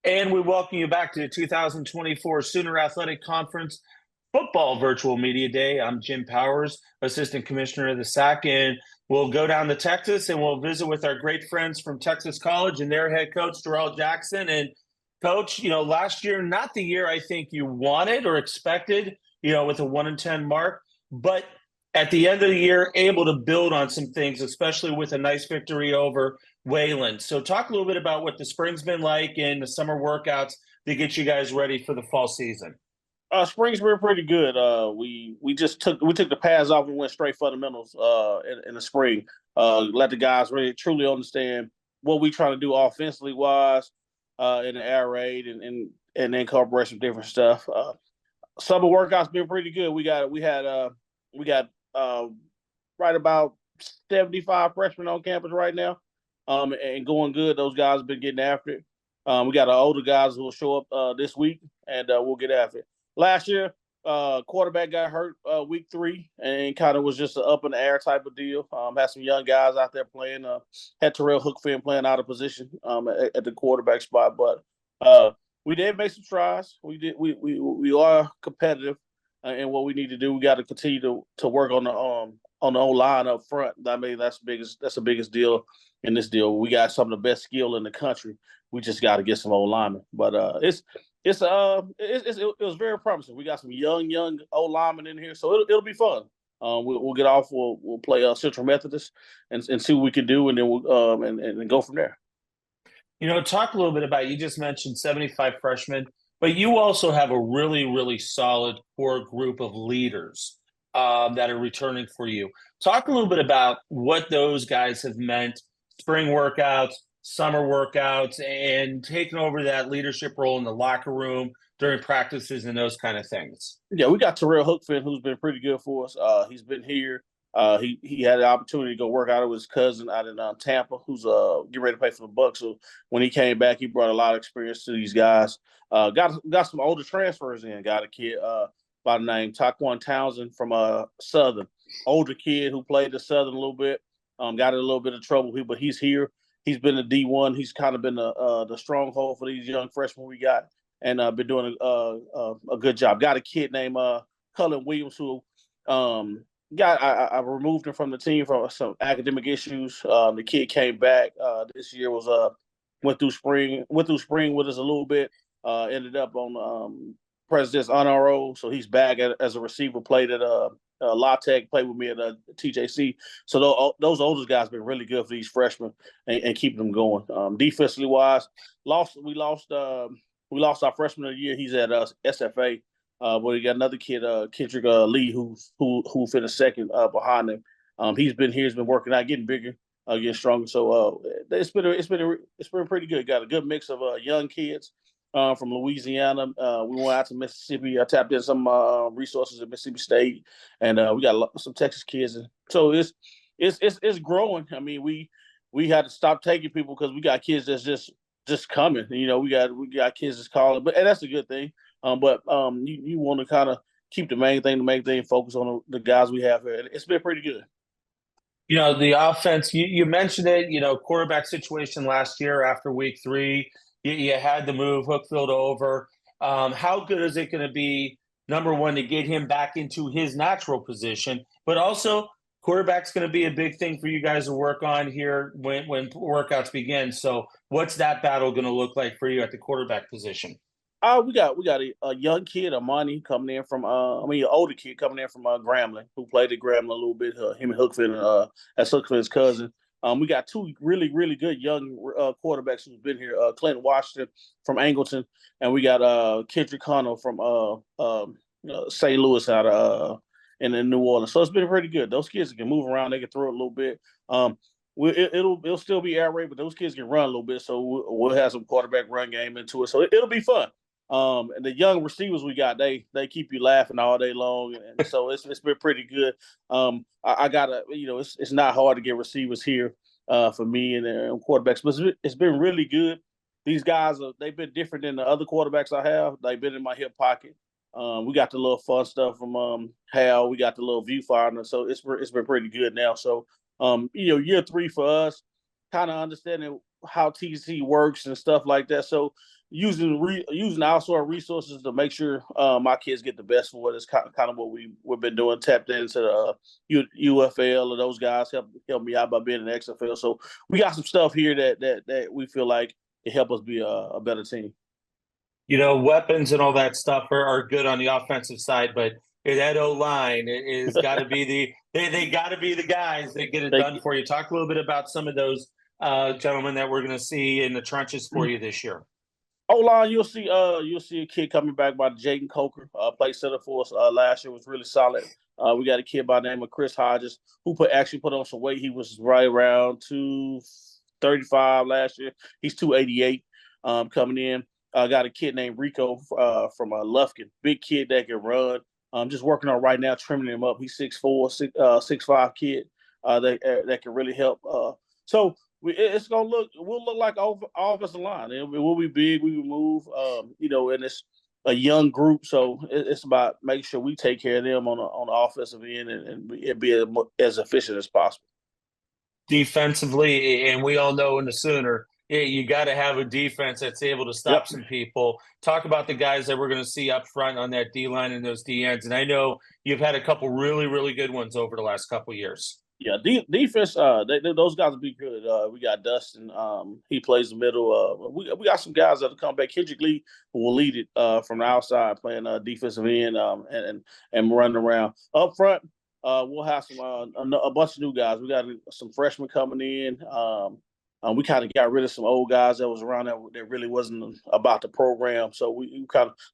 And we welcome you back to the 2024 Sooner Athletic Conference Football Virtual Media Day. I'm Jim Powers, Assistant Commissioner of the SAC, and we'll go down to Texas and we'll visit with our great friends from Texas College and their head coach, Jarrail Jackson. And Coach, last year, not the year I think you wanted or expected, with a 1-10 mark, but at the end of the year, able to build on some things, especially with a nice victory over Wayland. So talk a little bit about what the spring's been like and the summer workouts to get you guys ready for the fall season. Spring's been pretty good. We took the pads off and went straight fundamentals in the spring. Let the guys really truly understand what we trying to do offensively wise in the air raid and incorporate some different stuff. Summer workouts been pretty good. We got right about 75 freshmen on campus right now, and going good. Those guys have been getting after it. We got our older guys who will show up this week, and we'll get after it. Last year, quarterback got hurt week 3, and kind of was just an up in the air type of deal. Had some young guys out there playing. Had Jarrail Hookfin playing out of position at the quarterback spot, but we did make some strides. We are competitive in what we need to do. We got to continue to work on the O-line up front. I mean, that's the biggest deal in this deal. We got some of the best skill in the country. We just got to get some O-linemen, but it was very promising. We got some young O-linemen in here, so it'll be fun. We'll get off. We'll play Central Methodist and see what we can do, and then we'll and go from there. Talk a little bit about, you just mentioned 75 freshmen, but you also have a really, really solid core group of leaders that are returning for you. Talk a little bit about what those guys have meant, spring workouts, summer workouts, and taking over that leadership role in the locker room during practices and those kind of things. Yeah, we got Jarrail Hookfin, who's been pretty good for us. He's been here. He had the opportunity to go work out with his cousin out in Tampa, who's getting ready to play for the Bucs. So when he came back, he brought a lot of experience to these guys. Got some older transfers in. Got a kid by the name Taquan Townsend from Southern, older kid who played at Southern a little bit. Got in a little bit of trouble here, but he's here. He's been a D1. He's kind of been the stronghold for these young freshmen we got, and been doing a good job. Got a kid named Cullen Williams who I removed him from the team for some academic issues. The kid came back this year. Went through spring with us a little bit. Ended up on President's Honor Roll, so he's back as a receiver. Played at La Tech, played with me at TJC. So those older guys been really good for these freshmen and keeping them going. Defensively wise, we lost our freshman of the year. He's at SFA. But we got another kid, Kendrick Lee, who finished second behind him. He's been here, he's been working out, getting bigger, getting stronger. So it's been pretty good. Got a good mix of young kids from Louisiana. We went out to Mississippi. I tapped in some resources at Mississippi State, and we got some Texas kids. And so it's growing. I mean, we had to stop taking people because we got kids that's just coming. We got kids that's calling, and that's a good thing. But you want to kind of keep the main thing, focus on the guys we have here. It's been pretty good. The offense, you mentioned it, quarterback situation last year after week 3, you had to move Hookfield over. How good is it going to be, number one, to get him back into his natural position, but also quarterback's going to be a big thing for you guys to work on here when workouts begin. So what's that battle going to look like for you at the quarterback position? We got a young kid, Amani, coming in from an older kid coming in from Grambling, who played at Grambling a little bit. Him and Hookfin, that's Hookfin's cousin. We got 2 really, really good young quarterbacks who've been here. Clinton Washington from Angleton, and we got Kendrick Connell from St. Louis out of in New Orleans. So it's been pretty good. Those kids can move around. They can throw it a little bit. It'll still be air raid, but those kids can run a little bit. So we'll have some quarterback run game into it. So it'll be fun. And the young receivers we got, they keep you laughing all day long, and so it's been pretty good. I gotta, it's not hard to get receivers here for me and quarterbacks, but it's been really good. These guys they've been different than the other quarterbacks I have. They've been in my hip pocket. We got the little fun stuff from Hal. We got the little viewfinder, so it's been pretty good now. So year 3 for us, kind of understanding how TC works and stuff like that. So using outsourced resources to make sure my kids get the best for it is kind of what we've been doing. Tapped into the UFL, and those guys help me out by being an XFL. So we got some stuff here that we feel like it help us be a better team. Weapons and all that stuff are good on the offensive side, but that O line is got to be they got to be the guys that get it done for you. Talk a little bit about some of those gentlemen that we're going to see in the trenches for you this year. O-line, you'll see a kid coming back by Jaden Coker, played center for us last year, was really solid. We got a kid by the name of Chris Hodges who actually put on some weight. He was right around 235 last year. He's 288 coming in. Got a kid named Rico from Lufkin, big kid that can run. Just working on right now, trimming him up. He's 6'4", 6'5" kid that can really help. So we'll look like offensive line. It will be big. We will move. And it's a young group, so it's about making sure we take care of them on the offensive end and be as efficient as possible. Defensively, and we all know in the Sooner, you got to have a defense that's able to stop some people. Talk about the guys that we're going to see up front on that D line and those D ends. And I know you've had a couple really, really good ones over the last couple of years. Yeah, defense. Those guys will be good. We got Dustin. He plays the middle. We got some guys that'll come back. Kendrick Lee will lead it from the outside, playing defensive end and running around. Up front, we'll have a bunch of new guys. We got some freshmen coming in. We kind of got rid of some old guys that was around that really wasn't about the program. So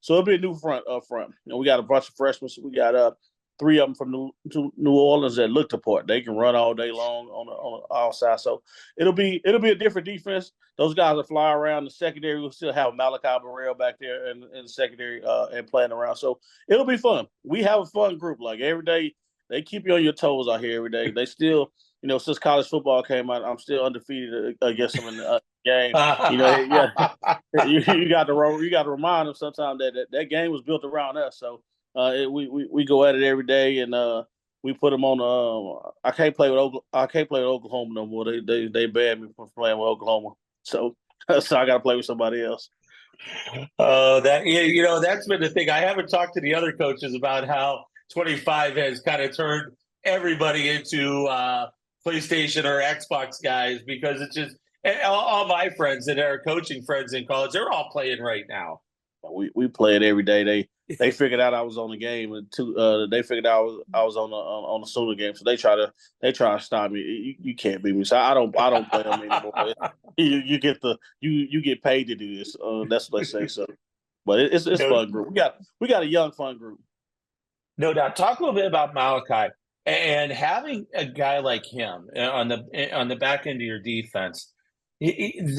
it'll be a new front up front. We got a bunch of freshmen. So we got 3 of them from New Orleans that look the part. They can run all day long on the outside. So it'll be a different defense. Those guys will fly around. The secondary will still have Malachi Burrell back there in the secondary and playing around. So it'll be fun. We have a fun group. Like every day, they keep you on your toes out here every day. They still, since college football came out, I'm still undefeated against them in the game. You got to remind them sometimes that game was built around us. So. We go at it every day, and we put them on. I can't play with Oklahoma no more. They banned me from playing with Oklahoma, so I got to play with somebody else. That's been the thing. I haven't talked to the other coaches about how 25 has kind of turned everybody into PlayStation or Xbox guys, because it's just all my friends that are coaching friends in college, they're all playing right now. We play it every day. They figured out I was on the game, and they figured out I was on the Sooner game. So they try to stop me. You can't beat me. So I don't play them anymore. You get paid to do this. That's what they say. So, but it's fun group. We got a young fun group. No doubt. Talk a little bit about Malachi and having a guy like him on the back end of your defense. You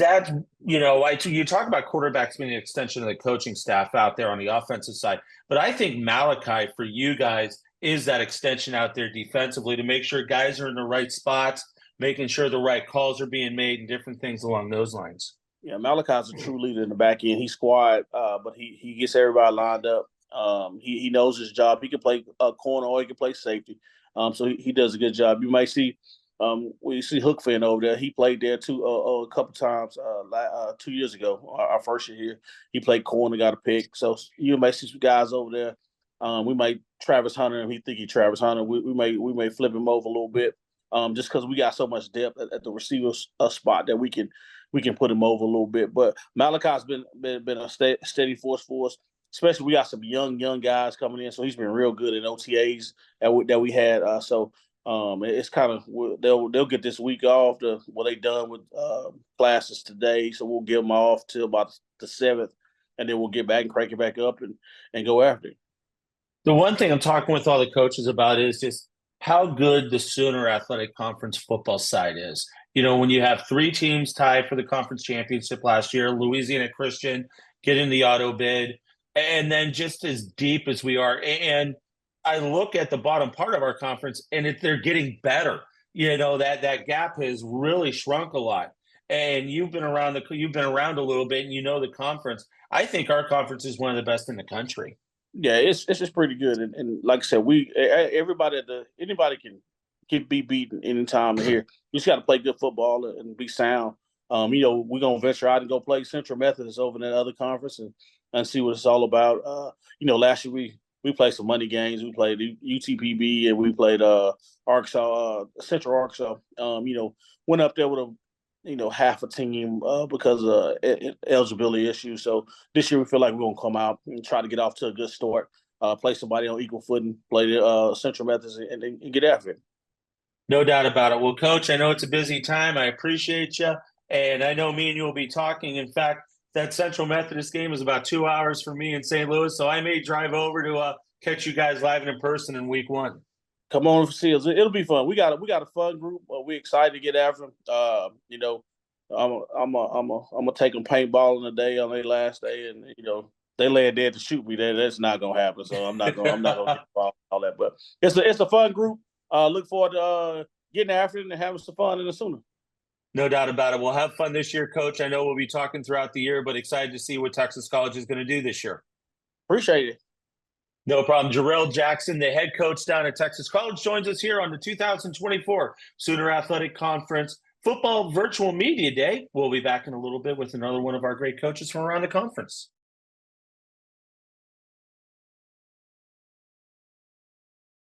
talk about quarterbacks being an extension of the coaching staff out there on the offensive side, but I think Malachi for you guys is that extension out there defensively to make sure guys are in the right spots, making sure the right calls are being made and different things along those lines. Yeah, Malachi's a true leader in the back end. He's squad, but he gets everybody lined up. He knows his job. He can play corner or he can play safety. So he does a good job. You might see. We see Hookfin over there. He played there too a couple times 2 years ago, our first year here. He played corner, got a pick. So you may see some guys over there. We might Travis Hunter, and he think he Travis Hunter. We may flip him over a little bit, just because we got so much depth at the receiver spot that we can put him over a little bit. But Malachi's been a steady force for us. Especially we got some young guys coming in, so he's been real good in OTAs that we had. It's kind of they'll get this week off to what they done with classes today, so we'll give them off till about the 7th, and then we'll get back and crank it back up and go after it. The one thing I'm talking with all the coaches about is just how good the Sooner Athletic Conference football side is. When you have 3 teams tied for the conference championship last year, Louisiana Christian getting the auto bid, and then just as deep as we are, and I look at the bottom part of our conference, and they're getting better. That gap has really shrunk a lot. And you've been around a little bit, and the conference. I think our conference is one of the best in the country. Yeah, it's just pretty good. And like I said, anybody can be beaten anytime here. You just got to play good football and be sound. We're gonna venture out and go play Central Methodist over in that other conference and see what it's all about. Last year we played some money games. We played UTPB and we played Arkansas, Central Arkansas. Went up there with half a team because of eligibility issues. So this year we feel like we're gonna come out and try to get off to a good start, play somebody on equal footing, play the Central Methodist, and get after it. No doubt about it. Well, Coach, I know it's a busy time. I appreciate you. And I know me and you will be talking. In fact, that Central Methodist game is about 2 hours for me in St. Louis. So I may drive over to catch you guys live and in person in week 1. Come on, see us. It'll be fun. We got a fun group. We're excited to get after them. I'm gonna take them paintballing today on their last day, and they lay dead to shoot me. That's not gonna happen. So I'm not gonna get involved in all that. But it's a fun group. Look forward to getting after it and having some fun in the Sooner. No doubt about it. We'll have fun this year, Coach. I know we'll be talking throughout the year, but excited to see what Texas College is going to do this year. Appreciate it. No problem. Jarrail Jackson, the head coach down at Texas College, joins us here on the 2024 Sooner Athletic Conference Football Virtual Media Day. We'll be back in a little bit with another one of our great coaches from around the conference.